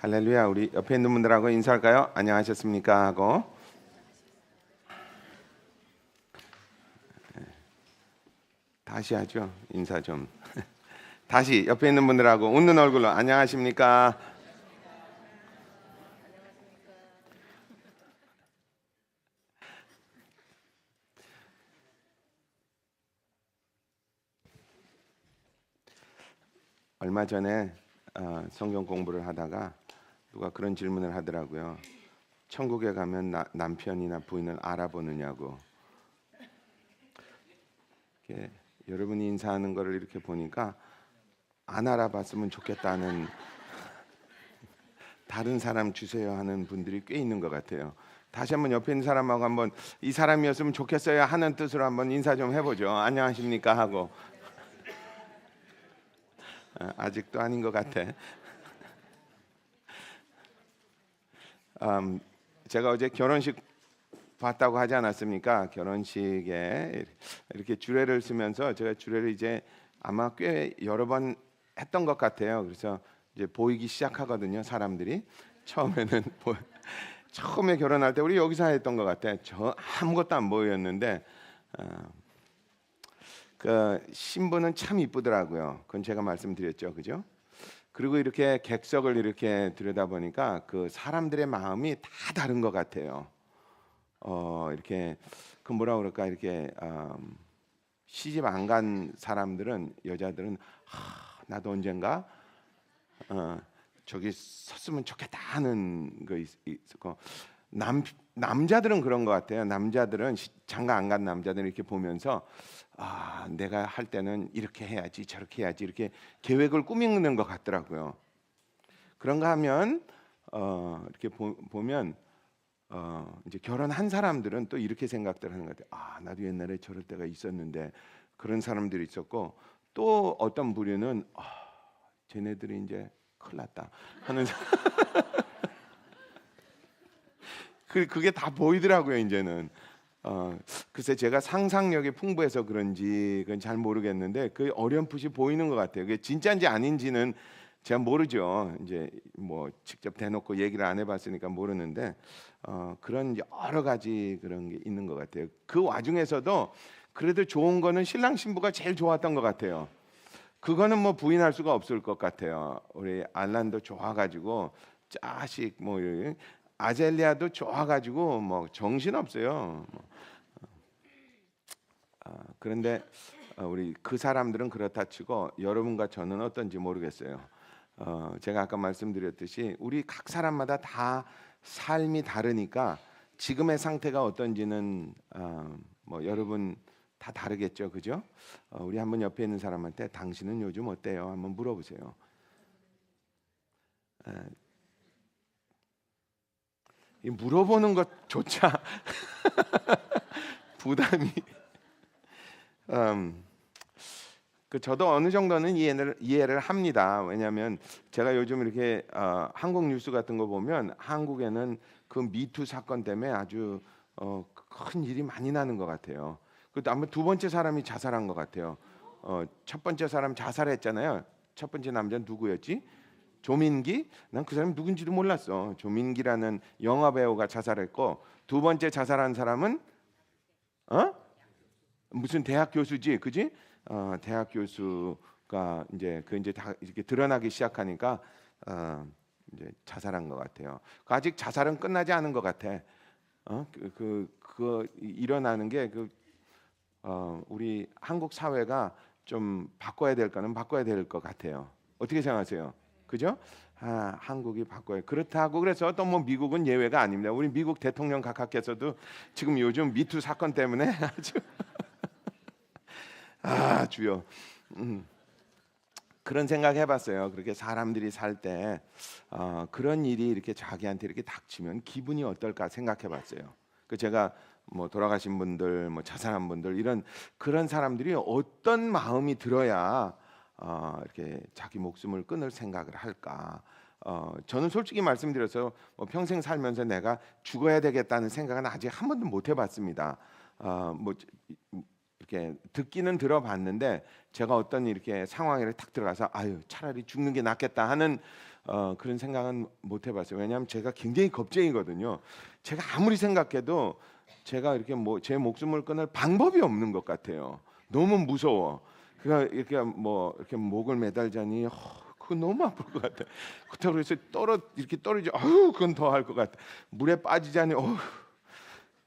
할렐루야. 우리 옆에 있는 분들하고 인사할까요? 안녕하셨습니까? 하고 다시 하죠. 인사 좀. 다시 옆에 있는 분들하고 웃는 얼굴로 안녕하십니까? 얼마 전에 성경 공부를 하다가 누가 그런 질문을 하더라고요. 천국에 가면 남편이나 부인을 알아보느냐고. 여러분이 인사하는 거를 이렇게 보니까 안 알아봤으면 좋겠다는, 다른 사람 주세요 하는 분들이 꽤 있는 것 같아요. 다시 한번 옆에 있는 사람하고 한번 이 사람이었으면 좋겠어요 하는 뜻으로 한번 인사 좀 해보죠. 안녕하십니까 하고. 아직도 아닌 것 같아. 제가 어제 결혼식 봤다고 하지 않았습니까? 결혼식에 이렇게 주례를 쓰면서 제가 주례를 이제 아마 꽤 여러 번 했던 것 같아요. 그래서 이제 보이기 시작하거든요. 사람들이 처음에는 처음에 결혼할 때 우리 여기서 했던 것 같아. 저 아무것도 안 보였는데 그 신부는 참 이쁘더라고요. 그건 제가 말씀드렸죠, 그죠? 그리고 이렇게 객석을 이렇게 들여다보니까 그 사람들의 마음이 다 다른 것 같아요. 이렇게 그 뭐라 그럴까, 이렇게 시집 안 간 사람들은, 여자들은 나도 언젠가 저기 섰으면 좋겠다 하는 거 있고, 남자들은 그런 것 같아요. 남자들은 장가 안 간 남자들은 이렇게 보면서 내가 할 때는 이렇게 해야지 저렇게 해야지 이렇게 계획을 꾸미는 것 같더라고요. 그런가 하면 이렇게 보면 이제 결혼한 사람들은 또 이렇게 생각들 하는 것 같아요. 나도 옛날에 저럴 때가 있었는데, 그런 사람들이 있었고, 또 어떤 부류는 쟤네들이 이제 큰일 났다 하는 그게 다 보이더라고요 이제는. 글쎄 제가 상상력이 풍부해서 그런지 그건 잘 모르겠는데 그 어렴풋이 보이는 것 같아요. 그게 진짜인지 아닌지는 제가 모르죠. 이제 뭐 직접 대놓고 얘기를 안 해봤으니까 모르는데 그런 여러 가지 그런 게 있는 것 같아요. 그 와중에서도 그래도 좋은 거는 신랑 신부가 제일 좋았던 것 같아요. 그거는 뭐 부인할 수가 없을 것 같아요. 우리 알란도 좋아가지고 짜식 뭐 아젤리아도 좋아가지고 뭐 정신 없어요. 그런데 우리 그 사람들은 그렇다 치고 여러분과 저는 어떤지 모르겠어요. 제가 아까 말씀드렸듯이 우리 각 사람마다 다 삶이 다르니까 지금의 상태가 어떤지는 뭐 여러분 다 다르겠죠, 그죠? 우리 한번 옆에 있는 사람한테 당신은 요즘 어때요? 한번 물어보세요. 이 물어보는 것조차 부담이. 음, 저도 어느 정도는 이해를 합니다. 왜냐하면 제가 요즘 이렇게 한국 뉴스 같은 거 보면 한국에는 그 미투 사건 때문에 아주 큰 일이 많이 나는 것 같아요. 그것도 아마 두 번째 사람이 자살한 것 같아요. 첫 번째 사람 자살했잖아요. 첫 번째 남자는 누구였지? 조민기? 난 그 사람이 누군지도 몰랐어. 조민기라는 영화 배우가 자살했고, 두 번째 자살한 사람은 어? 무슨 대학 교수지, 그지? 대학 교수가 이제 다 이렇게 드러나기 시작하니까 이제 자살한 것 같아요. 아직 자살은 끝나지 않은 것 같아. 그 일어나는 게 우리 한국 사회가 좀 바꿔야 될 거는 바꿔야 될 것 같아요. 어떻게 생각하세요? 그죠? 한국이 바꿔야. 그렇다고 그래서 또 뭐 미국은 예외가 아닙니다. 우리 미국 대통령 각하께서도 지금 요즘 미투 사건 때문에 아주 주여. 그런 생각 해봤어요. 그렇게 사람들이 살 때 그런 일이 이렇게 자기한테 이렇게 닥치면 기분이 어떨까 생각해봤어요. 제가 뭐 돌아가신 분들, 뭐 자살한 분들, 이런 그런 사람들이 어떤 마음이 들어야 이렇게 자기 목숨을 끊을 생각을 할까? 저는 솔직히 말씀드려서 뭐 평생 살면서 내가 죽어야 되겠다는 생각은 아직 한 번도 못 해봤습니다. 뭐 이렇게 듣기는 들어봤는데 제가 어떤 이렇게 상황에 탁 들어가서 아유 차라리 죽는 게 낫겠다 하는 그런 생각은 못 해봤어요. 왜냐하면 제가 굉장히 겁쟁이거든요. 제가 아무리 생각해도 제가 이렇게 뭐 제 목숨을 끊을 방법이 없는 것 같아요. 너무 무서워. 그러니까 이렇게 뭐 이렇게 목을 매달자니 그거 너무 아플 것 같아. 그렇다고 해서 이렇게 떨어져. 아유 그건 더 할 것 같아. 물에 빠지자니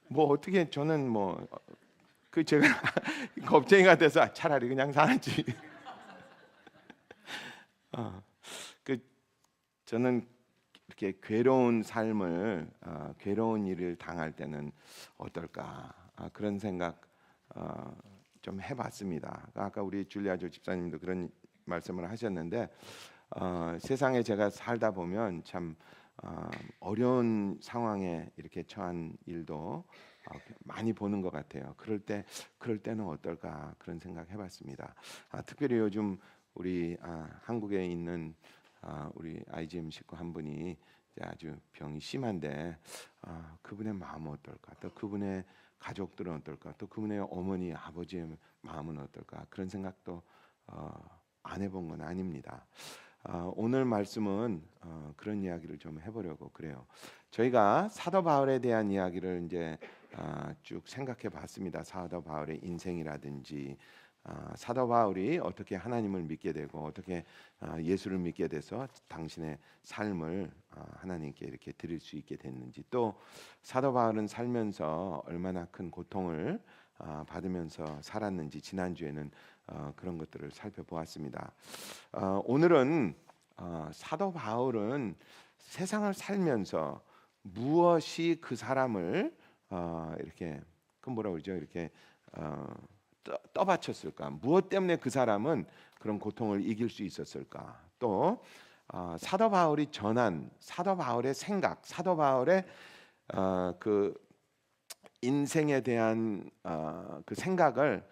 뭐 어떻게 저는 뭐 그 제가 겁쟁이가 돼서 차라리 그냥 살지. 어, 그 저는 이렇게 괴로운 삶을 괴로운 일을 당할 때는 어떨까 그런 생각 좀 해봤습니다. 아까 우리 줄리아 조 집사님도 그런 말씀을 하셨는데 세상에 제가 살다 보면 참 어려운 상황에 이렇게 처한 일도 많이 보는 것 같아요. 그럴 때는 어떨까 그런 생각 해봤습니다. 특별히 요즘 우리 한국에 있는 우리 IGM 식구 한 분이 이제 아주 병이 심한데 그분의 마음은 어떨까? 또 그분의 가족들은 어떨까? 또 그분의 어머니 아버지의 마음은 어떨까? 그런 생각도 안 해본 건 아닙니다. 오늘 말씀은 그런 이야기를 좀 해보려고 그래요. 저희가 사도 바울에 대한 이야기를 이제 쭉 생각해 봤습니다. 사도 바울의 인생이라든지 사도 바울이 어떻게 하나님을 믿게 되고 어떻게 예수를 믿게 돼서 당신의 삶을 하나님께 이렇게 드릴 수 있게 됐는지, 또 사도 바울은 살면서 얼마나 큰 고통을 받으면서 살았는지 지난주에는 그런 것들을 살펴보았습니다. 오늘은 사도 바울은 세상을 살면서 무엇이 그 사람을 이렇게 그 뭐라 그러죠? 이렇게 떠받쳤을까? 무엇 때문에 그 사람은 그런 고통을 이길 수 있었을까? 또 사도 바울이 전한 사도 바울의 생각, 사도 바울의 그 인생에 대한 그 생각을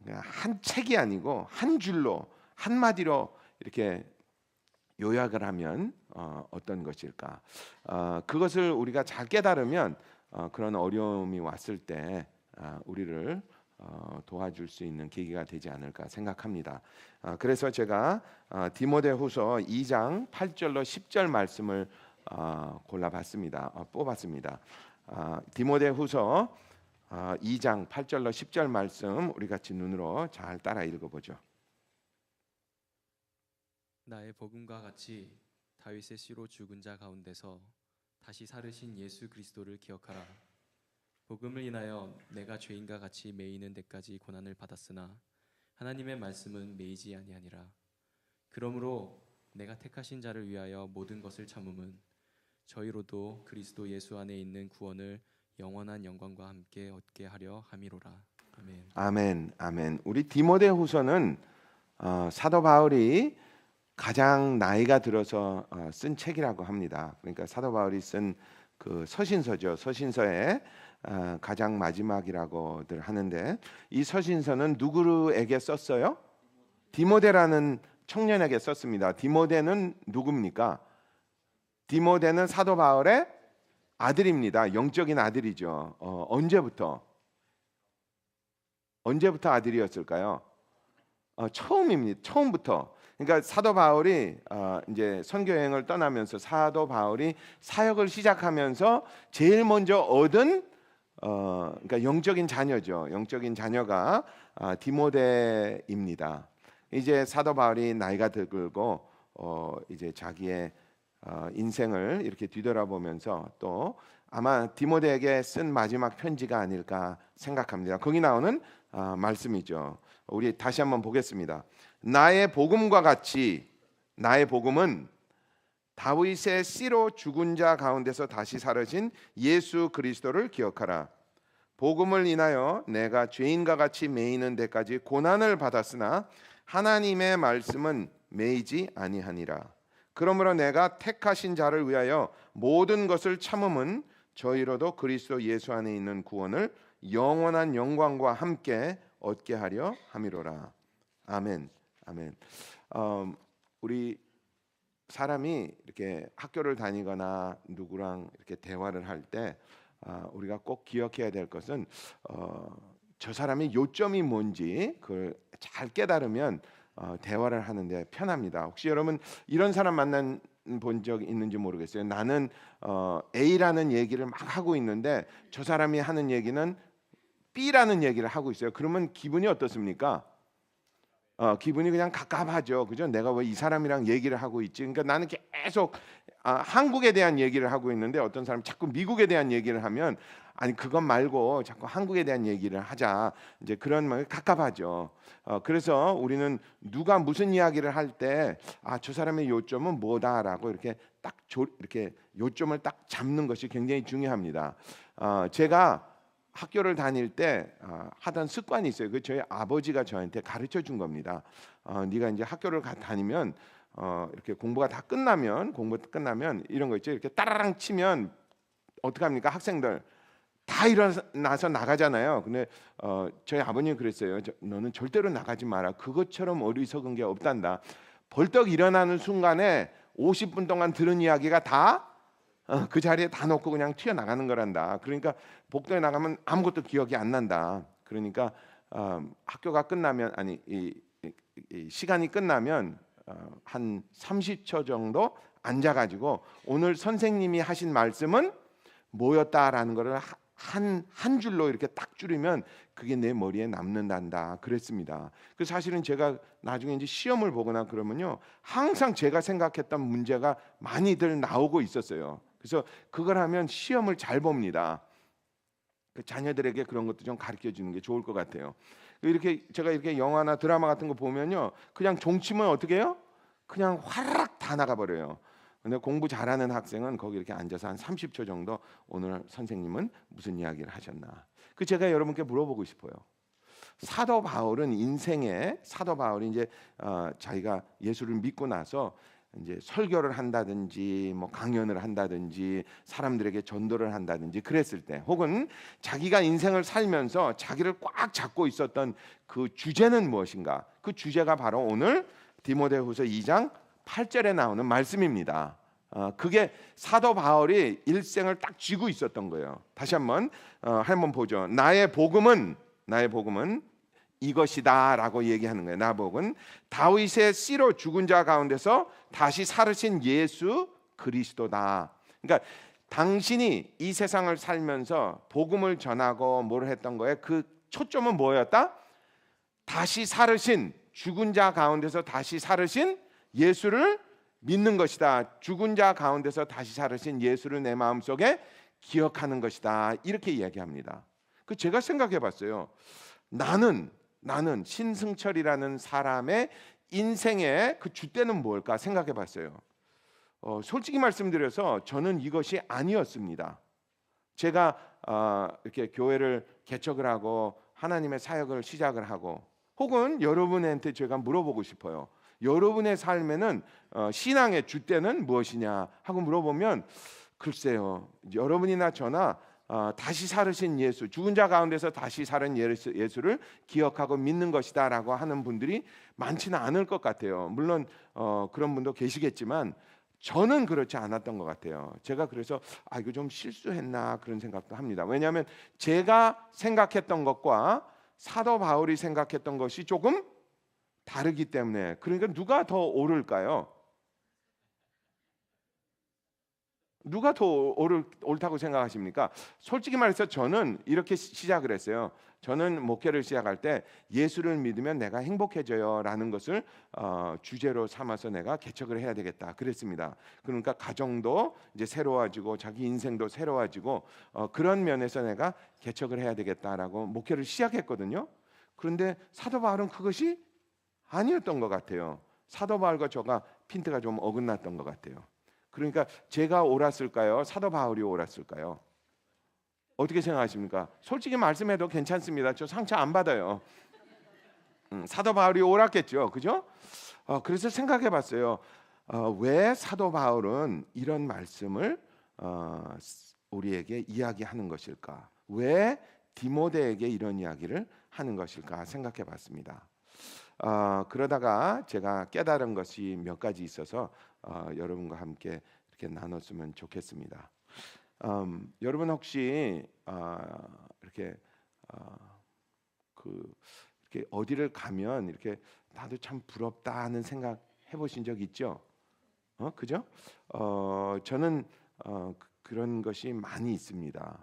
그냥 한 책이 아니고 한 줄로 한 마디로 이렇게 요약을 하면 어떤 것일까? 그것을 우리가 잘 깨달으면 그런 어려움이 왔을 때 우리를 도와줄 수 있는 계기가 되지 않을까 생각합니다. 그래서 제가 디모데후서 2장 8절로 10절 말씀을 골라봤습니다. 뽑았습니다. 디모데후서 2장 8절로 10절 말씀 우리 같이 눈으로 잘 따라 읽어보죠. 나의 복음과 같이 다윗의 씨로 죽은 자 가운데서 다시 살으신 예수 그리스도를 기억하라. 복음을 인하여 내가 죄인과 같이 매이는 데까지 고난을 받았으나 하나님의 말씀은 매이지 아니하니라. 그러므로 내가 택하신 자를 위하여 모든 것을 참음은 저희로도 그리스도 예수 안에 있는 구원을 영원한 영광과 함께 얻게 하려 함이로라. 아멘. 아멘, 아멘. 우리 디모데후서는 사도 바울이 가장 나이가 들어서 쓴 책이라고 합니다. 그러니까 사도 바울이 쓴 그 서신서죠. 서신서의 가장 마지막이라고들 하는데, 이 서신서는 누구에게 썼어요? 디모데라는 청년에게 썼습니다. 디모데는 누굽니까? 디모데는 사도 바울의 아들입니다. 영적인 아들이죠. 언제부터 아들이었을까요? 처음입니다. 처음부터. 그러니까 사도 바울이 이제 선교 여행을 떠나면서 사도 바울이 사역을 시작하면서 제일 먼저 얻은 그러니까 영적인 자녀죠. 영적인 자녀가 디모데입니다. 이제 사도 바울이 나이가 들고 이제 자기의 인생을 이렇게 뒤돌아보면서 또 아마 디모데에게 쓴 마지막 편지가 아닐까 생각합니다. 거기 나오는 말씀이죠. 우리 다시 한번 보겠습니다. 나의 복음과 같이, 나의 복음은 다윗의 씨로 죽은 자 가운데서 다시 살으신 예수 그리스도를 기억하라. 복음을 인하여 내가 죄인과 같이 매이는 데까지 고난을 받았으나 하나님의 말씀은 매이지 아니하니라. 그러므로 내가 택하신 자를 위하여 모든 것을 참음은 저희로도 그리스도 예수 안에 있는 구원을 영원한 영광과 함께 얻게 하려 함이로라. 아멘. 아멘. 우리 사람이 이렇게 학교를 다니거나 누구랑 이렇게 대화를 할 때 우리가 꼭 기억해야 될 것은 저 사람의 요점이 뭔지 그걸 잘 깨달으면 대화를 하는데 편합니다. 혹시 여러분 이런 사람 만난 본 적 있는지 모르겠어요. 나는 A라는 얘기를 막 하고 있는데 저 사람이 하는 얘기는 B라는 얘기를 하고 있어요. 그러면 기분이 어떻습니까? 기분이 그냥 갑갑하죠. 그죠? 내가 왜 이 사람이랑 얘기를 하고 있지? 그러니까 나는 계속 한국에 대한 얘기를 하고 있는데 어떤 사람이 자꾸 미국에 대한 얘기를 하면 아니 그것 말고 자꾸 한국에 대한 얘기를 하자. 이제 그런 말 갑갑하죠. 그래서 우리는 누가 무슨 이야기를 할 때 저 사람의 요점은 뭐다라고 이렇게 이렇게 요점을 딱 잡는 것이 굉장히 중요합니다. 제가 학교를 다닐 때 하던 습관이 있어요. 그 저희 아버지가 저한테 가르쳐 준 겁니다. 네가 이제 학교를 다니면 이렇게 공부가 다 끝나면 이런 거 있죠. 이렇게 따라랑 치면 어떻게 합니까? 학생들 다 일어나서 나가잖아요. 근데 저희 아버님이 그랬어요. 너는 절대로 나가지 마라. 그것처럼 어리석은 게 없단다. 벌떡 일어나는 순간에 50분 동안 들은 이야기가 다 그 자리에 다 놓고 그냥 튀어나가는 거란다. 그러니까 복도에 나가면 아무것도 기억이 안 난다. 그러니까 학교가 끝나면 이 시간이 끝나면 한 30초 정도 앉아가지고 오늘 선생님이 하신 말씀은 뭐였다라는 거를 한 줄로 이렇게 딱 줄이면 그게 내 머리에 남는단다 그랬습니다. 그 사실은 제가 나중에 이제 시험을 보거나 그러면요 항상 제가 생각했던 문제가 많이들 나오고 있었어요. 그래서 그걸 하면 시험을 잘 봅니다. 그 자녀들에게 그런 것도 좀 가르쳐 주는 게 좋을 것 같아요. 이렇게 제가 이렇게 영화나 드라마 같은 거 보면요 그냥 종치면 어떻게 해요? 그냥 화락 다 나가버려요. 근데 공부 잘하는 학생은 거기 이렇게 앉아서 한 30초 정도 오늘 선생님은 무슨 이야기를 하셨나? 그 제가 여러분께 물어보고 싶어요. 사도 바울이 이제 자기가 예수를 믿고 나서 이제 설교를 한다든지 뭐 강연을 한다든지 사람들에게 전도를 한다든지 그랬을 때 혹은 자기가 인생을 살면서 자기를 꽉 잡고 있었던 그 주제는 무엇인가? 그 주제가 바로 오늘 디모데후서 2장 8절에 나오는 말씀입니다. 그게 사도 바울이 일생을 딱 쥐고 있었던 거예요. 다시 한번 보죠. 나의 복음은 이것이다라고 얘기하는 거예요. 나복은 다윗의 씨로 죽은 자 가운데서 다시 살으신 예수 그리스도다. 그러니까 당신이 이 세상을 살면서 복음을 전하고 뭘 했던 거예요? 그 초점은 뭐였다? 다시 살으신 죽은 자 가운데서 다시 살으신 예수를 믿는 것이다. 죽은 자 가운데서 다시 살으신 예수를 내 마음속에 기억하는 것이다. 이렇게 이야기합니다. 그 제가 생각해 봤어요. 나는 신승철이라는 사람의 인생의 그 주대는 뭘까 생각해 봤어요. 솔직히 말씀드려서 저는 이것이 아니었습니다. 제가 이렇게 교회를 개척을 하고 하나님의 사역을 시작을 하고 혹은 여러분한테 제가 물어보고 싶어요. 여러분의 삶에는 신앙의 주대는 무엇이냐 하고 물어보면 글쎄요. 여러분이나 저나 다시 살으신 예수, 죽은 자 가운데서 다시 살은 예수를 기억하고 믿는 것이다라고 하는 분들이 많지는 않을 것 같아요. 물론 그런 분도 계시겠지만 저는 그렇지 않았던 것 같아요. 제가 그래서 이거 좀 실수했나 그런 생각도 합니다. 왜냐하면 제가 생각했던 것과 사도 바울이 생각했던 것이 조금 다르기 때문에. 그러니까 누가 더 옳을까요? 누가 더 옳다고 생각하십니까? 솔직히 말해서 저는 이렇게 시작을 했어요. 저는 목회를 시작할 때 예수를 믿으면 내가 행복해져요라는 것을 주제로 삼아서 내가 개척을 해야 되겠다 그랬습니다. 그러니까 가정도 이제 새로워지고 자기 인생도 새로워지고 그런 면에서 내가 개척을 해야 되겠다라고 목회를 시작했거든요. 그런데 사도 바울은 그것이 아니었던 것 같아요. 사도 바울과 저가 핀트가 좀 어긋났던 것 같아요. 그러니까 제가 옳았을까요? 사도 바울이 옳았을까요? 어떻게 생각하십니까? 솔직히 말씀해도 괜찮습니다. 저 상처 안 받아요. 사도 바울이 옳았겠죠, 그죠? 그래서 생각해봤어요. 왜 사도 바울은 이런 말씀을 우리에게 이야기하는 것일까? 왜 디모데에게 이런 이야기를 하는 것일까 생각해봤습니다. 그러다가 제가 깨달은 것이 몇 가지 있어서 여러분과 함께 이렇게 나눴으면 좋겠습니다. 여러분 혹시 이렇게 이렇게 어디를 가면 이렇게 나도 참 부럽다 하는 생각 해보신 적 있죠? 그죠? 저는 그런 것이 많이 있습니다.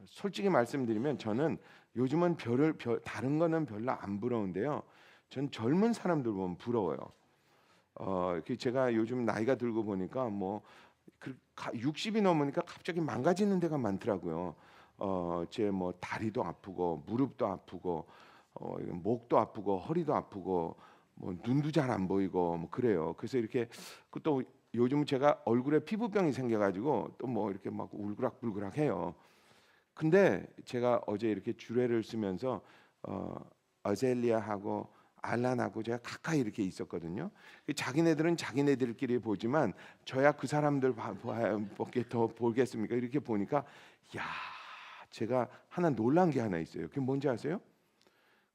솔직히 말씀드리면 저는 요즘은 다른 거는 별로 안 부러운데요. 전 젊은 사람들 보면 부러워요. 제가 요즘 나이가 들고 보니까 60이 넘으니까 갑자기 망가지는 데가 많더라고요. 제 다리도 아프고 무릎도 아프고 목도 아프고 허리도 아프고 눈도 잘 안 보이고 그래요. 그래서 이렇게 또 요즘 제가 얼굴에 피부병이 생겨가지고 또 이렇게 막 울그락불그락해요. 근데 제가 어제 이렇게 주례를 쓰면서 어젤리아하고 알란하고 제가 가까이 이렇게 있었거든요. 자기네들은 자기네들끼리 보지만 저야 그 사람들 밖에 더 보겠습니까? 이렇게 보니까 야, 제가 하나 놀란 게 하나 있어요. 그게 뭔지 아세요?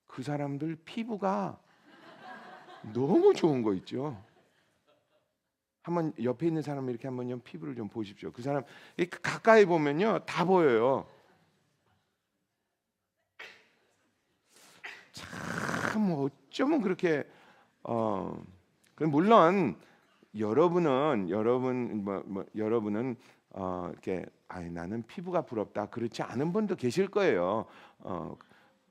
그 사람들 피부가 너무 좋은 거 있죠. 한번 옆에 있는 사람 이렇게 한번 좀 피부를 좀 보십시오. 그 사람 가까이 보면요 다 보여요. 참 어쩌면 그렇게 물론 여러분은 이렇게 나는 피부가 부럽다 그렇지 않은 분도 계실 거예요.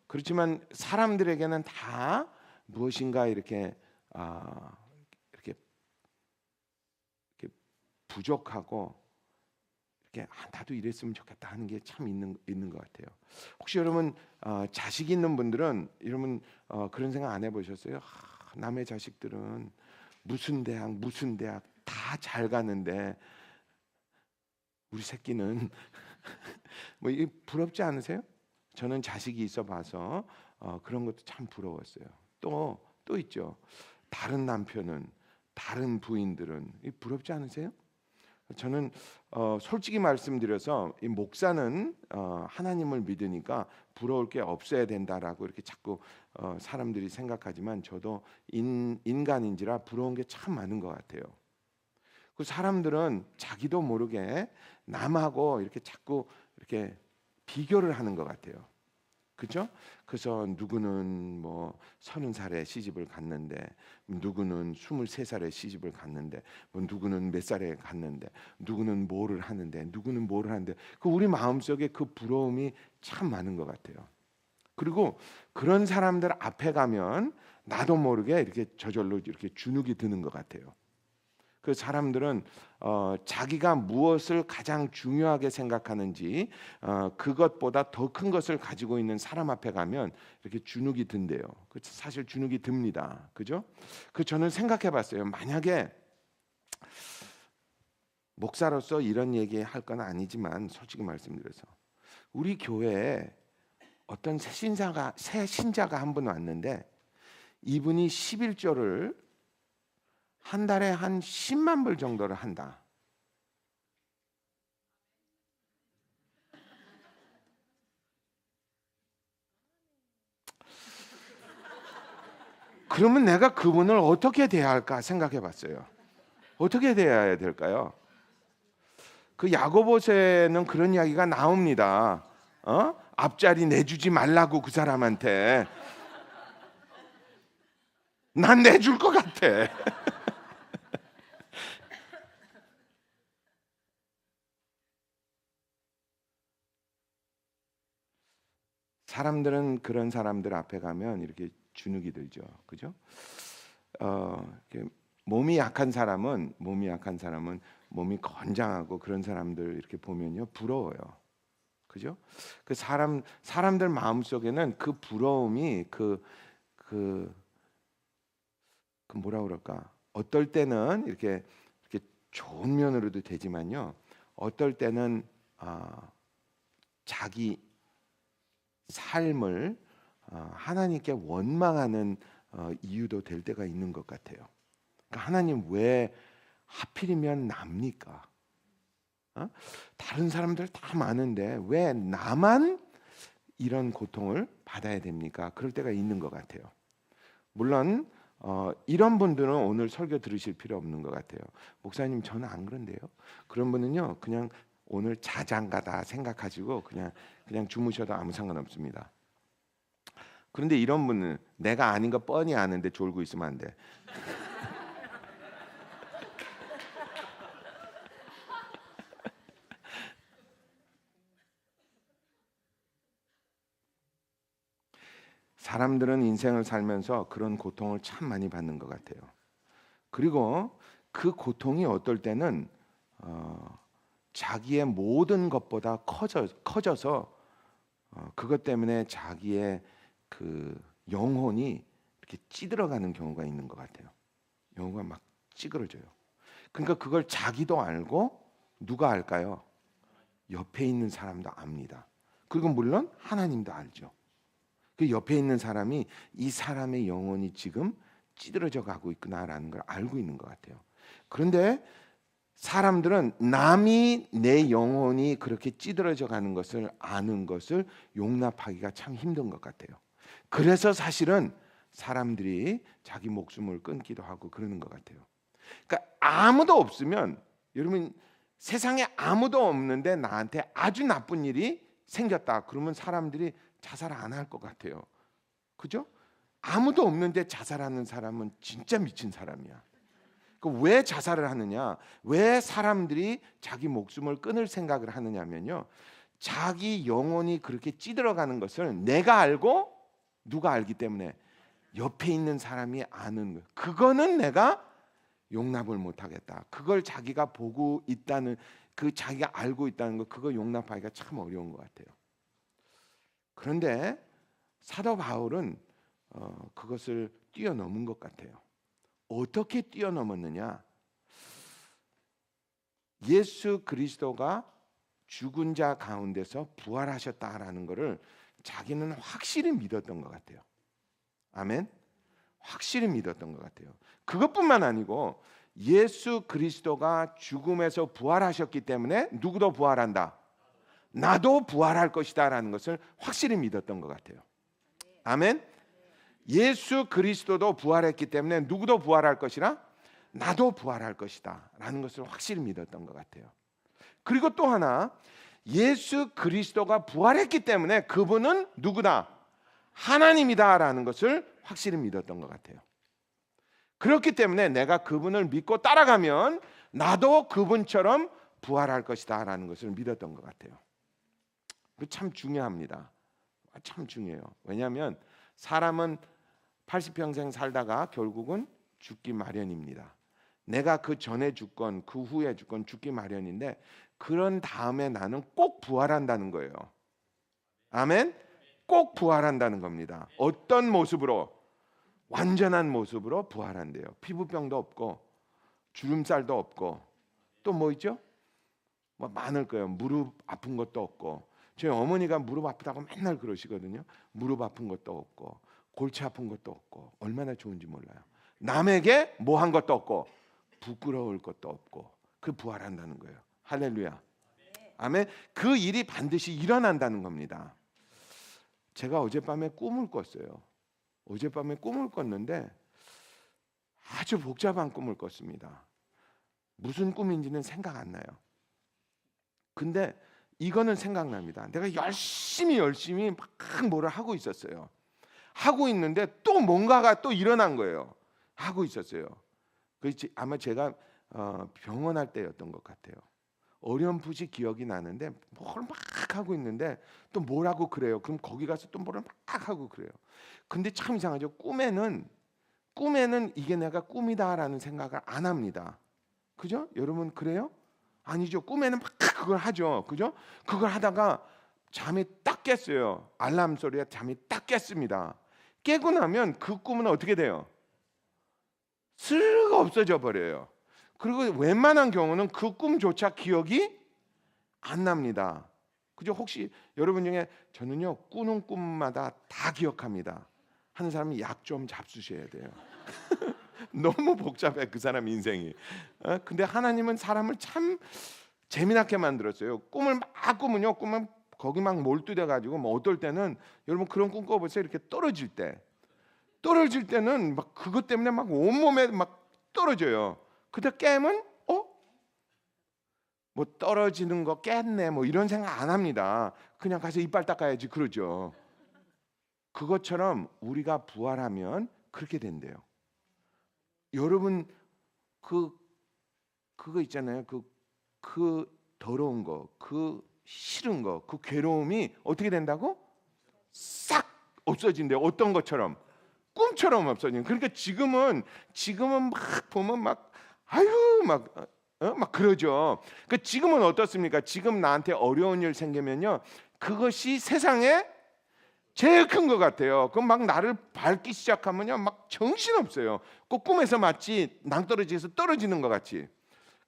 그렇지만 사람들에게는 다 무엇인가 이렇게 이렇게 부족하고 이렇게 나도 이랬으면 좋겠다 하는 게 참 있는 것 같아요. 혹시 여러분 자식 있는 분들은 여러분 그런 생각 안 해보셨어요? 남의 자식들은 무슨 대학 다 잘 가는데 우리 새끼는 이 부럽지 않으세요? 저는 자식이 있어 봐서 그런 것도 참 부러웠어요. 또 있죠. 다른 남편은 다른 부인들은 부럽지 않으세요? 저는 솔직히 말씀드려서 이 목사는 하나님을 믿으니까 부러울 게 없어야 된다라고 이렇게 자꾸 사람들이 생각하지만 저도 인간인지라 부러운 게 참 많은 것 같아요. 그 사람들은 자기도 모르게 남하고 이렇게 자꾸 이렇게 비교를 하는 것 같아요. 그죠? 그래서 누구는 30살에 시집을 갔는데 누구는 23살에 시집을 갔는데 누구는 몇 살에 갔는데 누구는 뭐를 하는데 누구는 뭐를 하는데 우리 마음속에 그 부러움이 참 많은 것 같아요. 그리고 그런 사람들 앞에 가면 나도 모르게 이렇게 저절로 이렇게 주눅이 드는 것 같아요. 그 사람들은 자기가 무엇을 가장 중요하게 생각하는지 그것보다 더 큰 것을 가지고 있는 사람 앞에 가면 이렇게 주눅이 든대요. 사실 주눅이 듭니다. 그죠? 저는 생각해봤어요. 만약에 목사로서 이런 얘기 할 건 아니지만 솔직히 말씀드려서 우리 교회에 어떤 새 신자가 한 분 왔는데 이분이 11조를 한 달에 한 10만 불 정도를 한다. 그러면 내가 그분을 어떻게 대할까 생각해 봤어요. 어떻게 대해야 될까요? 그 야고보서에는 그런 이야기가 나옵니다. 앞자리 내주지 말라고 그 사람한테. 난 내줄 것 같아. 사람들은 그런 사람들 앞에 가면 이렇게 주눅이 들죠. 그죠? 몸이 약한 사람은 몸이 건장하고 그런 사람들 이렇게 보면요 부러워요. 그죠? 사람들 마음 속에는 그 부러움이 뭐라 그럴까? 어떨 때는 이렇게 좋은 면으로도 되지만요. 어떨 때는 자기 삶을 하나님께 원망하는 이유도 될 때가 있는 것 같아요. 그러니까 하나님 왜 하필이면 납니까? 다른 사람들 다 많은데 왜 나만 이런 고통을 받아야 됩니까? 그럴 때가 있는 것 같아요. 물론 이런 분들은 오늘 설교 들으실 필요 없는 것 같아요. 목사님 저는 안 그런데요. 그런 분은요 그냥 오늘 자장가다 생각하시고 그냥 주무셔도 아무 상관없습니다. 그런데 이런 분은 내가 아닌 거 뻔히 아는데 졸고 있으면 안 돼. 사람들은 인생을 살면서 그런 고통을 참 많이 받는 것 같아요. 그리고 그 고통이 어떨 때는 자기의 모든 것보다 커져서 그것 때문에 자기의 그 영혼이 이렇게 찌들어가는 경우가 있는 것 같아요. 영혼가 막 찌그러져요. 그러니까 그걸 자기도 알고 누가 알까요? 옆에 있는 사람도 압니다. 그리고 물론 하나님도 알죠. 그 옆에 있는 사람이 이 사람의 영혼이 지금 찌들어져 가고 있구나라는 걸 알고 있는 것 같아요. 그런데 사람들은 남이 내 영혼이 그렇게 찌들어져 가는 것을 아는 것을 용납하기가 참 힘든 것 같아요. 그래서 사실은 사람들이 자기 목숨을 끊기도 하고 그러는 것 같아요. 그러니까 아무도 없으면, 여러분 세상에 아무도 없는데 나한테 아주 나쁜 일이 생겼다 그러면 사람들이 자살 안 할 것 같아요. 그죠? 아무도 없는데 자살하는 사람은 진짜 미친 사람이야. 왜 자살을 하느냐? 왜 사람들이 자기 목숨을 끊을 생각을 하느냐면요, 자기 영혼이 그렇게 찌들어가는 것을 내가 알고 누가 알기 때문에 옆에 있는 사람이 아는 거, 그거는 내가 용납을 못하겠다. 그걸 자기가 보고 있다는, 그 자기가 알고 있다는 거, 그거 용납하기가 참 어려운 것 같아요. 그런데 사도 바울은 그것을 뛰어넘은 것 같아요. 어떻게 뛰어넘었느냐? 예수 그리스도가 죽은 자 가운데서 부활하셨다라는 것을 자기는 확실히 믿었던 것 같아요. 아멘. 확실히 믿었던 것 같아요. 그것뿐만 아니고 예수 그리스도가 죽음에서 부활하셨기 때문에 누구도 부활한다, 나도 부활할 것이다라는 것을 확실히 믿었던 것 같아요. 아멘. 예수 그리스도도 부활했기 때문에 누구도 부활할 것이라, 나도 부활할 것이다 라는 것을 확실히 믿었던 것 같아요. 그리고 또 하나, 예수 그리스도가 부활했기 때문에 그분은 누구다? 하나님이다 라는 것을 확실히 믿었던 것 같아요. 그렇기 때문에 내가 그분을 믿고 따라가면 나도 그분처럼 부활할 것이다 라는 것을 믿었던 것 같아요. 참 중요합니다. 참 중요해요. 왜냐하면 사람은 80평생 살다가 결국은 죽기 마련입니다. 내가 그 전에 죽건 그 후에 죽건 죽기 마련인데, 그런 다음에 나는 꼭 부활한다는 거예요. 아멘. 꼭 부활한다는 겁니다. 어떤 모습으로? 완전한 모습으로 부활한대요. 피부병도 없고 주름살도 없고 또 뭐 있죠? 뭐 많을 거예요. 무릎 아픈 것도 없고. 저희 어머니가 무릎 아프다고 맨날 그러시거든요. 무릎 아픈 것도 없고 골치 아픈 것도 없고 얼마나 좋은지 몰라요. 남에게 뭐 한 것도 없고 부끄러울 것도 없고, 그 부활한다는 거예요. 할렐루야. 아멘. 그 일이 반드시 일어난다는 겁니다. 제가 어젯밤에 꿈을 꿨어요. 어젯밤에 꿈을 꿨는데 아주 복잡한 꿈을 꿨습니다. 무슨 꿈인지는 생각 안 나요. 근데 이거는 생각납니다. 내가 열심히 막 뭐를 하고 있었어요. 하고 있는데 또 뭔가가 또 일어난 거예요. 하고 있었어요. 아마 제가 병원할 때였던 것 같아요. 어렴풋이 기억이 나는데 뭘 막 하고 있는데 또 뭐라고 그래요. 그럼 거기 가서 또 뭐를 막 하고 그래요. 근데 참 이상하죠. 꿈에는 이게 내가 꿈이다라는 생각을 안 합니다. 그죠? 여러분 그래요? 아니죠. 꿈에는 막 그걸 하죠. 그죠? 그걸 하다가 잠이 딱 깼어요. 알람 소리에 잠이 딱 깼습니다. 깨고 나면 그 꿈은 어떻게 돼요? 슬 없어져 버려요. 그리고 웬만한 경우는 그 꿈조차 기억이 안 납니다. 그죠? 혹시 여러분 중에 저는요 꾸는 꿈마다 다 기억합니다 하는 사람이 약 좀 잡수셔야 돼요. 너무 복잡해 그 사람 인생이. 근데 하나님은 사람을 참 재미나게 만들었어요. 꿈을 막 꾸면요, 꿈은 거기 막 몰두돼 가지고 뭐 어떨 때는 여러분 그런 꿈 꿔보세요. 이렇게 떨어질 때는 막 그것 때문에 막 온몸에 막 떨어져요. 그때 깨면 뭐 떨어지는 거 깼네 뭐 이런 생각 안 합니다. 그냥 가서 이빨 닦아야지 그러죠. 그것처럼 우리가 부활하면 그렇게 된대요. 여러분 그거 있잖아요. 그 더러운 거, 그 싫은 거, 그 괴로움이 어떻게 된다고? 싹 없어진대요. 어떤 것처럼? 꿈처럼 없어지는. 그러니까 지금은 막 보면 막 아유 막 그러죠. 그 지금은 어떻습니까? 지금 나한테 어려운 일 생기면요, 그것이 세상에 제일 큰 것 같아요. 그럼 막 나를 밟기 시작하면요, 막 정신 없어요. 꼭 꿈에서 마치 낭떠러지에서 떨어지는 것 같이.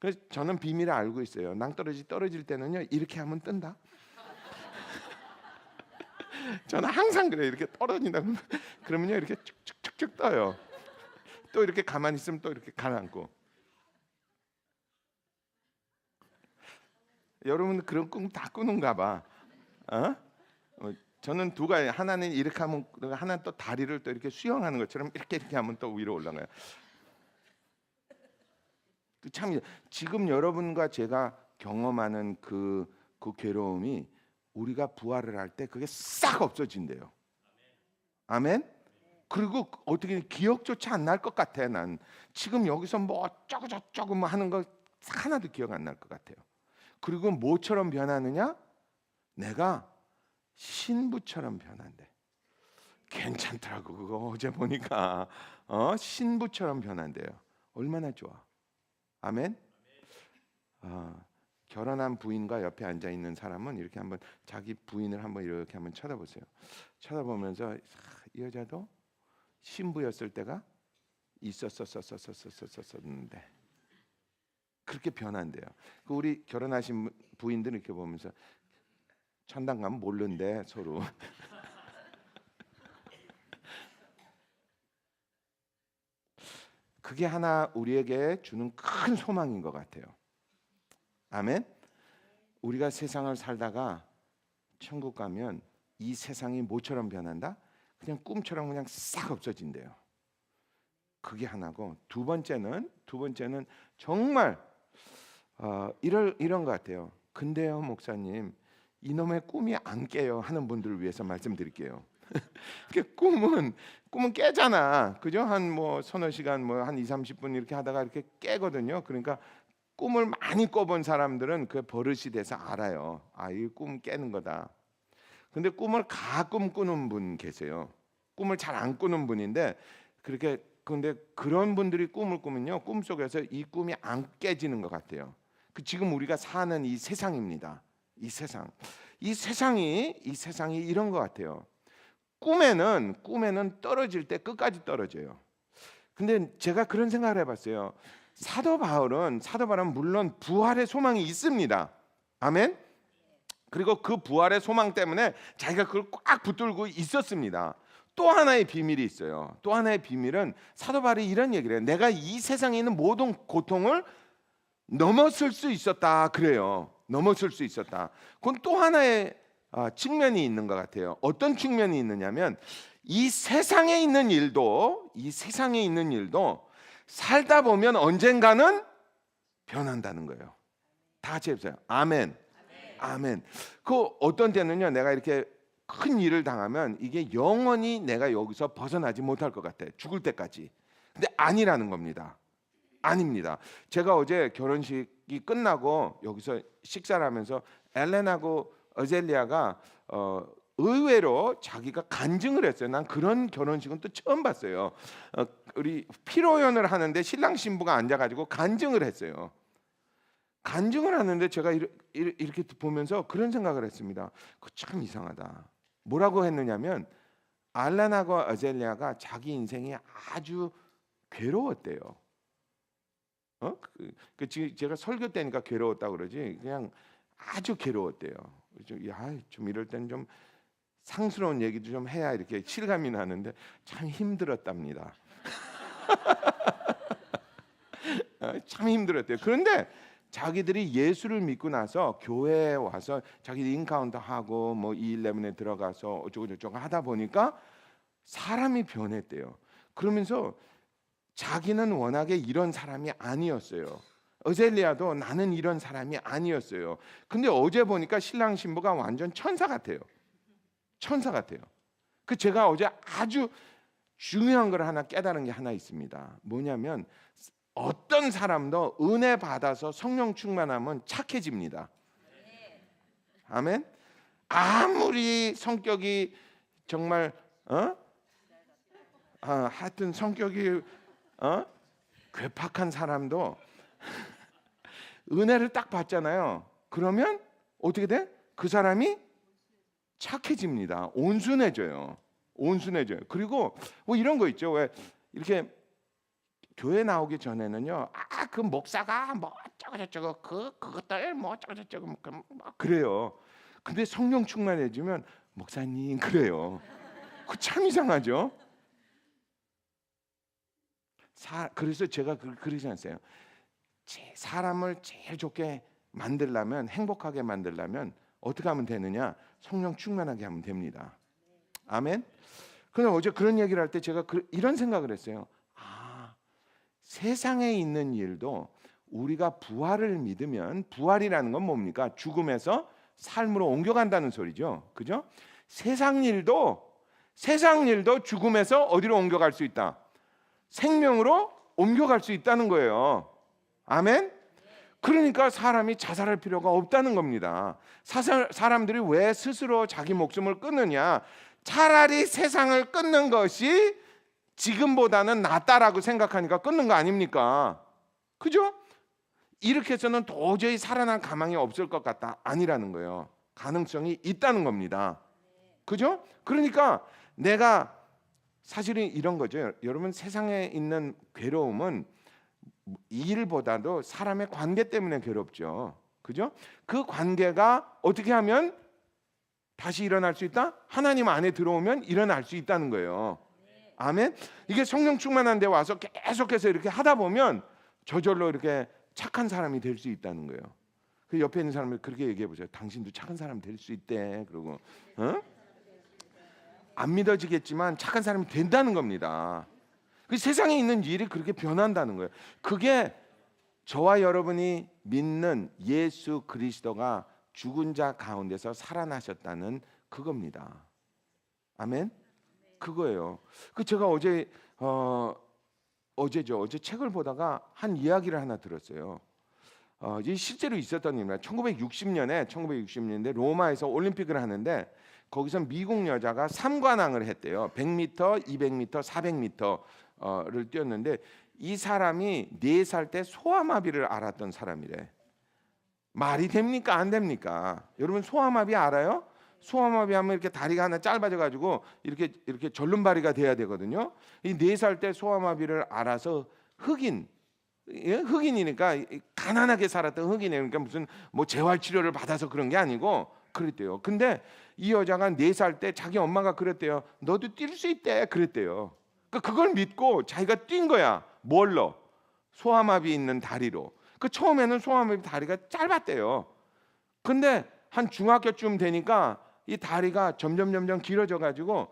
그래서 저는 비밀을 알고 있어요. 낭떠러지 떨어질 때는요, 이렇게 하면 뜬다. 저는 항상 그래요. 이렇게 떨어진다 그러면요, 이렇게 쭉쭉쭉쭉 떠요. 또 이렇게 가만히 있으면 또 이렇게 가라앉고. 여러분 그런 꿈 다 꾸는가 봐. 저는 두 가지. 하나는 이렇게 하면, 하나는 또 다리를 또 이렇게 수영하는 것처럼 이렇게 하면 또 위로 올라가요. 참 지금 여러분과 제가 경험하는 그 괴로움이 우리가 부활을 할 때 그게 싹 없어진대요. 아멘. 그리고 어떻게 기억조차 안 날 것 같아. 난 지금 여기서 뭐 어쩌고 저쩌고 뭐 하는 거 하나도 기억 안 날 것 같아요. 그리고 뭐처럼 변하느냐? 내가 신부처럼 변한대. 괜찮더라고. 그거 어제 보니까 신부처럼 변한대요. 얼마나 좋아. 아멘. 결혼한 부인과 옆에 앉아 있는 사람은 이렇게 한번 자기 부인을 한번 이렇게 한번 쳐다보세요. 쳐다보면서 이 여자도 신부였을 때가 있었었었었었었었었는데 그렇게 변한대요. 우리 결혼하신 부인들 이렇게 보면서 천당 가면 모르는데 서로. 그게 하나 우리에게 주는 큰 소망인 것 같아요. 아멘. 우리가 세상을 살다가 천국 가면 이 세상이 뭐처럼 변한다? 그냥 꿈처럼 그냥 싹 없어진대요. 그게 하나고, 두 번째는 정말 이런 것 같아요. 근데요 목사님, 이놈의 꿈이 안 깨요 하는 분들을 위해서 말씀드릴게요. 꿈은 깨잖아, 그죠? 한 뭐 서너 시간, 뭐 한 2-30분 이렇게 하다가 이렇게 깨거든요. 그러니까 꿈을 많이 꿔본 사람들은 그 버릇이 돼서 알아요. 이 꿈 깨는 거다. 근데 꿈을 가끔 꾸는 분 계세요. 꿈을 잘 안 꾸는 분인데 근데 그런 분들이 꿈을 꾸면요, 꿈 속에서 이 꿈이 안 깨지는 것 같아요. 지금 우리가 사는 이 세상입니다. 이 세상이 이런 것 같아요. 꿈에는 떨어질 때 끝까지 떨어져요. 근데 제가 그런 생각을 해봤어요. 사도 바울은 물론 부활의 소망이 있습니다. 아멘. 그리고 그 부활의 소망 때문에 자기가 그걸 꽉 붙들고 있었습니다. 또 하나의 비밀이 있어요. 또 하나의 비밀은 사도 바울이 이런 얘기를 해요. 내가 이 세상에 있는 모든 고통을 넘어설 수 있었다 그래요. 넘어설 수 있었다. 그건 또 하나의 측면이 있는 것 같아요. 어떤 측면이 있느냐면 이 세상에 있는 일도 살다 보면 언젠가는 변한다는 거예요. 다 같이 해보세요. 아멘. 아멘. 그 어떤 때는요, 내가 이렇게 큰 일을 당하면 이게 영원히 내가 여기서 벗어나지 못할 것 같아. 죽을 때까지. 근데 아니라는 겁니다. 아닙니다. 제가 어제 결혼식이 끝나고 여기서 식사를 하면서 엘렌하고 어젤리아가 의외로 자기가 간증을 했어요. 난 그런 결혼식은 또 처음 봤어요. 우리 피로연을 하는데 신랑 신부가 앉아가지고 간증을 했어요. 간증을 하는데 제가 이렇게 보면서 그런 생각을 했습니다. 참 이상하다. 뭐라고 했느냐면 알란하고 어젤리아가 자기 인생이 아주 괴로웠대요. 제가 설교 때니까 괴로웠다고 그러지 그냥 아주 괴로웠대요. 좀 이럴 때는 좀 상스러운 얘기도 좀 해야 이렇게 실감이 나는데 참 힘들었답니다. 참 힘들었대요. 그런데 자기들이 예수를 믿고 나서 교회에 와서 자기들 인카운터 하고 뭐 E11에 들어가서 어쩌고 저쩌고 하다 보니까 사람이 변했대요. 그러면서 자기는 워낙에 이런 사람이 아니었어요. 어젤리아도 나는 이런 사람이 아니었어요. 근데 어제 보니까 신랑 신부가 완전 천사 같아요. 천사 같아요. 그 제가 어제 아주 중요한 걸 하나 깨달은 게 하나 있습니다. 뭐냐면 어떤 사람도 은혜 받아서 성령 충만하면 착해집니다. 아멘. 아무리 성격이 정말 하여튼 성격이 괴팍한 사람도 은혜를 딱 받잖아요. 그러면 어떻게 돼? 그 사람이 착해집니다. 온순해져요. 온순해져요. 그리고 뭐 이런 거 있죠. 왜 이렇게 교회 나오기 전에는요. 그 목사가 뭐 어쩌고 저쩌고 그것들 뭐 어쩌고 저쩌고 뭐 그래요. 근데 성령 충만해지면 목사님 그래요. 그 참 이상하죠. 그래서 제가 그러지 않았어요. 사람을 제일 좋게 만들려면, 행복하게 만들려면 어떻게 하면 되느냐? 성령 충만하게 하면 됩니다. 아멘. 그런데 어제 그런 얘기를 할 때 제가 이런 생각을 했어요. 세상에 있는 일도 우리가 부활을 믿으면, 부활이라는 건 뭡니까? 죽음에서 삶으로 옮겨간다는 소리죠. 그죠? 세상 일도 죽음에서 어디로 옮겨갈 수 있다? 생명으로 옮겨갈 수 있다는 거예요. 아멘. 그러니까 사람이 자살할 필요가 없다는 겁니다. 사람들이 왜 스스로 자기 목숨을 끊느냐? 차라리 세상을 끊는 것이 지금보다는 낫다라고 생각하니까 끊는 거 아닙니까? 그죠? 이렇게 해서는 도저히 살아날 가망이 없을 것 같다. 아니라는 거예요. 가능성이 있다는 겁니다. 그죠? 그러니까 내가 사실은 이런 거죠. 여러분, 세상에 있는 괴로움은 일보다도 사람의 관계 때문에 괴롭죠. 그죠? 그 관계가 어떻게 하면 다시 일어날 수 있다? 하나님 안에 들어오면 일어날 수 있다는 거예요. 아멘. 이게 성령 충만한 데 와서 계속해서 이렇게 하다 보면 저절로 이렇게 착한 사람이 될 수 있다는 거예요. 그 옆에 있는 사람을 그렇게 얘기해 보세요. 당신도 착한 사람 될 수 있대. 그러고 안 믿어지겠지만 착한 사람이 된다는 겁니다. 그 세상에 있는 일이 그렇게 변한다는 거예요. 그게 저와 여러분이 믿는 예수 그리스도가 죽은 자 가운데서 살아나셨다는 그겁니다. 아멘. 그거예요. 그 제가 어제 책을 보다가 한 이야기를 하나 들었어요. 이 실제로 있었던 일입니다. 1960년대 로마에서 올림픽을 하는데 거기서 미국 여자가 3관왕을 했대요. 100m, 200m, 400m를 뛰었는데 이 사람이 4살 때 소아마비를 앓았던 사람이래. 말이 됩니까? 안 됩니까? 여러분, 소아마비 알아요? 소아마비 하면 이렇게 다리가 하나 짧아져 가지고 이렇게 절름발이가 돼야 되거든요. 이 4살 때 소아마비를 앓아서 흑인이니까 가난하게 살았던 흑인이에요. 그러니까 무슨 뭐 재활 치료를 받아서 그런 게 아니고 그랬대요. 근데 이 여자가 4살 때 자기 엄마가 그랬대요. 너도 뛸 수 있대. 그랬대요. 그러니까 그걸 믿고 자기가 뛴 거야. 뭘로? 소아마비 있는 다리로. 그 처음에는 소아마비 다리가 짧았대요. 근데 한 중학교쯤 되니까 이 다리가 점점 길어져 가지고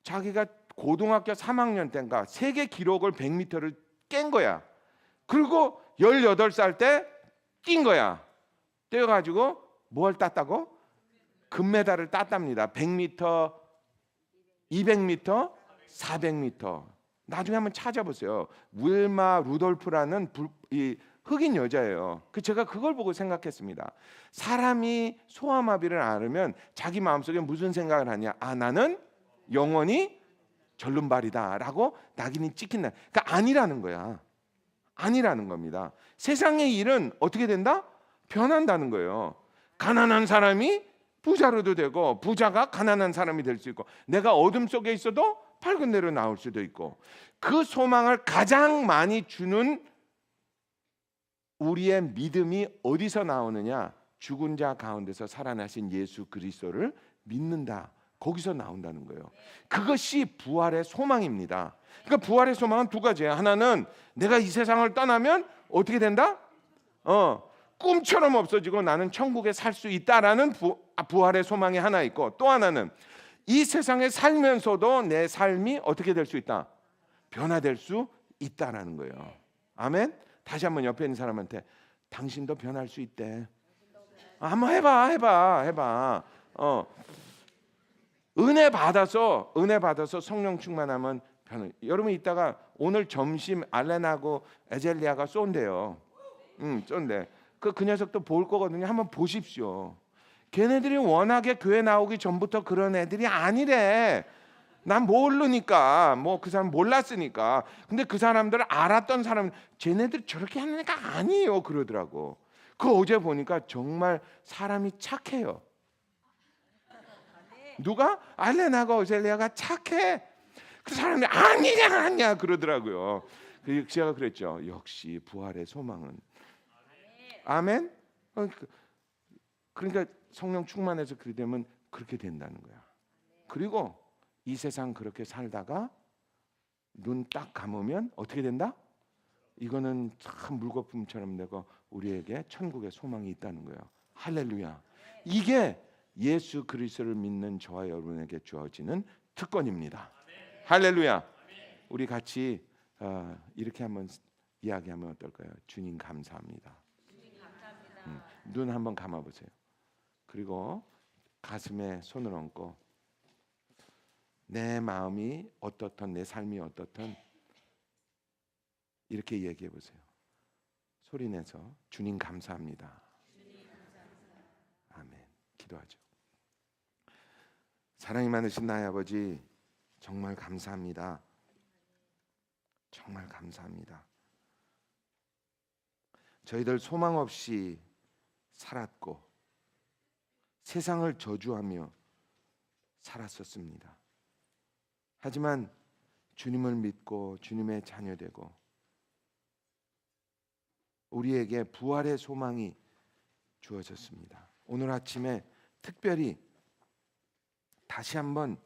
자기가 고등학교 3학년 때인가 세계 기록을 100m를 깬 거야. 그리고 18살 때 뛴 거야. 뛰어 가지고 뭘 땄다고? 금메달을 땄답니다. 100m, 200m, 400m. 나중에 한번 찾아보세요. 윌마 루돌프라는 이 흑인 여자예요. 제가 그걸 보고 생각했습니다. 사람이 소아마비를 앓으면 자기 마음속에 무슨 생각을 하냐? 나는 영원히 절름발이다라고 낙인이 찍힌다. 그러니까 아니라는 거야. 아니라는 겁니다. 세상의 일은 어떻게 된다? 변한다는 거예요. 가난한 사람이 부자로도 되고 부자가 가난한 사람이 될 수 있고 내가 어둠 속에 있어도 밝은 데로 나올 수도 있고 그 소망을 가장 많이 주는 우리의 믿음이 어디서 나오느냐? 죽은 자 가운데서 살아나신 예수 그리스도를 믿는다. 거기서 나온다는 거예요. 그것이 부활의 소망입니다. 그러니까 부활의 소망은 두 가지예요. 하나는 내가 이 세상을 떠나면 어떻게 된다? 꿈처럼 없어지고 나는 천국에 살 수 있다라는 부활의 소망이 하나 있고 또 하나는 이 세상에 살면서도 내 삶이 어떻게 될 수 있다? 변화될 수 있다라는 거예요. 아멘. 다시 한번 옆에 있는 사람한테 당신도 변할 수 있대. 한번 해봐. 은혜 받아서 성령 충만하면 변해. 여러분 이따가 오늘 점심 알렌하고 에젤리아가 쏜대요. 쏜대. 그 녀석도 볼 거거든요. 한번 보십시오. 걔네들이 워낙에 교회 나오기 전부터 그런 애들이 아니래. 난 모르니까 뭐 그 사람 몰랐으니까. 근데 그 사람들을 알았던 사람, 쟤네들 저렇게 하는 애가 아니에요 그러더라고. 그 어제 보니까 정말 사람이 착해요. 누가? 알레나가 오셀리아가 착해. 그 사람이 아니야 그러더라고요. 그 제가 그랬죠. 역시 부활의 소망은. 아멘. 그러니까 성령 충만해서 그렇게 되면 그렇게 된다는 거야. 그리고 이 세상 그렇게 살다가 눈 딱 감으면 어떻게 된다? 이거는 참 물거품처럼 되고 우리에게 천국의 소망이 있다는 거예요. 할렐루야. 이게 예수 그리스도를 믿는 저와 여러분에게 주어지는 특권입니다. 할렐루야. 우리 같이 이렇게 한번 이야기하면 어떨까요? 주님 감사합니다. 눈 한번 감아보세요. 그리고 가슴에 손을 얹고 내 마음이 어떻든 내 삶이 어떻든 이렇게 얘기해 보세요. 소리내서 주님 감사합니다. 아멘. 기도하죠. 사랑이 많으신 나의 아버지, 정말 감사합니다. 정말 감사합니다. 저희들 소망 없이 살았고 세상을 저주하며 살았었습니다. 하지만 주님을 믿고 주님의 자녀되고 우리에게 부활의 소망이 주어졌습니다. 오늘 아침에 특별히 다시 한번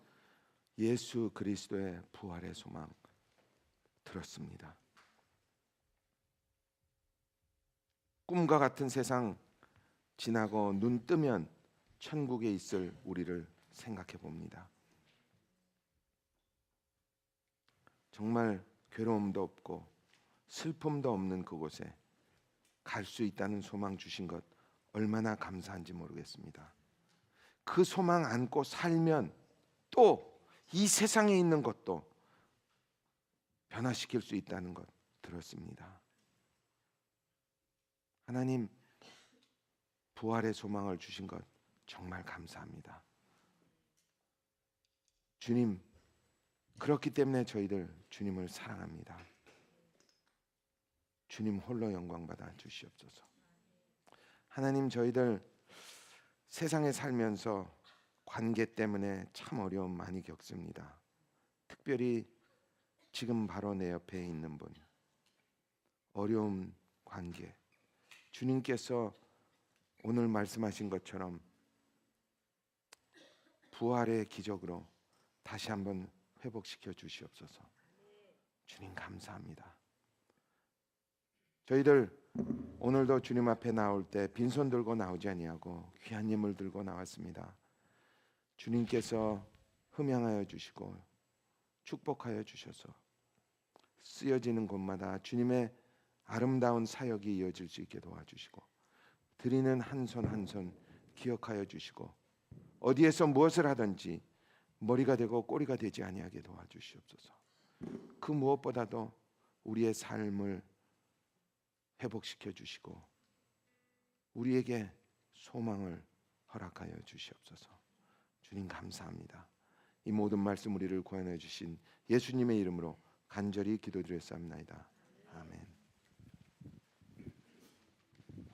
예수 그리스도의 부활의 소망 들었습니다. 꿈과 같은 세상 지나고 눈 뜨면 천국에 있을 우리를 생각해 봅니다. 정말 괴로움도 없고 슬픔도 없는 그곳에 갈 수 있다는 소망 주신 것 얼마나 감사한지 모르겠습니다. 그 소망 안고 살면 또 이 세상에 있는 것도 변화시킬 수 있다는 것 들었습니다. 하나님, 부활의 소망을 주신 것 정말 감사합니다. 주님, 그렇기 때문에 저희들 주님을 사랑합니다. 주님 홀로 영광 받아 주시옵소서. 하나님, 저희들 세상에 살면서 관계 때문에 참 어려움 많이 겪습니다. 특별히 지금 바로 내 옆에 있는 분, 어려운 관계, 주님께서 오늘 말씀하신 것처럼 부활의 기적으로 다시 한번 회복시켜 주시옵소서. 주님 감사합니다. 저희들 오늘도 주님 앞에 나올 때 빈손 들고 나오지 아니하고 귀한 예물 들고 나왔습니다. 주님께서 흠양하여 주시고 축복하여 주셔서 쓰여지는 곳마다 주님의 아름다운 사역이 이어질 수 있게 도와주시고 드리는 한 손 한 손 기억하여 주시고 어디에서 무엇을 하든지 머리가 되고 꼬리가 되지 아니하게 도와주시옵소서. 그 무엇보다도 우리의 삶을 회복시켜 주시고 우리에게 소망을 허락하여 주시옵소서. 주님 감사합니다. 이 모든 말씀 우리를 구원해 주신 예수님의 이름으로 간절히 기도드렸사옵나이다. 아멘.